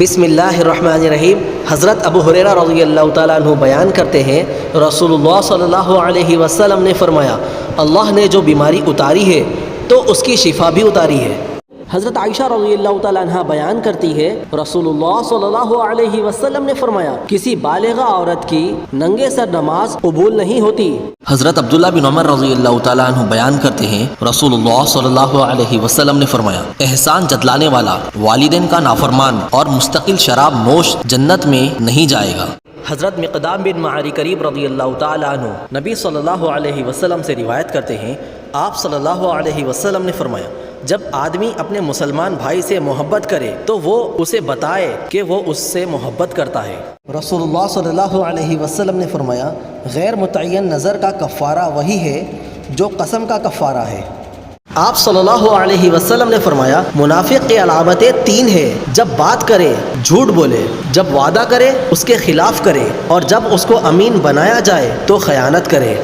بسم اللہ الرحمن الرحیم۔ حضرت ابو ہریرہ رضی اللہ تعالیٰ عنہ بیان کرتے ہیں، رسول اللہ صلی اللہ علیہ وسلم نے فرمایا، اللہ نے جو بیماری اتاری ہے تو اس کی شفا بھی اتاری ہے۔ حضرت عائشہ رضی اللہ تعالیٰ عنہ بیان کرتی ہے، رسول اللہ صلی اللہ علیہ وسلم نے فرمایا، کسی بالغہ عورت کی ننگے سر نماز قبول نہیں ہوتی۔ حضرت عبداللہ بن عمر رضی اللہ تعالیٰ عنہ بیان کرتے ہیں، رسول اللہ صلی اللہ علیہ وسلم نے فرمایا، احسان جتلانے والا والدین کا نافرمان اور مستقل شراب نوش جنت میں نہیں جائے گا۔ حضرت مقدام بن معاری کریب رضی اللہ تعالیٰ عنہ نبی صلی اللہ علیہ وسلم سے روایت کرتے ہیں، آپ صلی اللہ علیہ وسلم نے فرمایا، جب آدمی اپنے مسلمان بھائی سے محبت کرے تو وہ اسے بتائے کہ وہ اس سے محبت کرتا ہے۔ رسول اللہ صلی اللہ علیہ وسلم نے فرمایا، غیر متعین نظر کا کفارہ وہی ہے جو قسم کا کفارہ ہے۔ آپ صلی اللہ علیہ وسلم نے فرمایا، منافق کی علامتیں 3 ہیں، جب بات کرے جھوٹ بولے، جب وعدہ کرے اس کے خلاف کرے، اور جب اس کو امین بنایا جائے تو خیانت کرے۔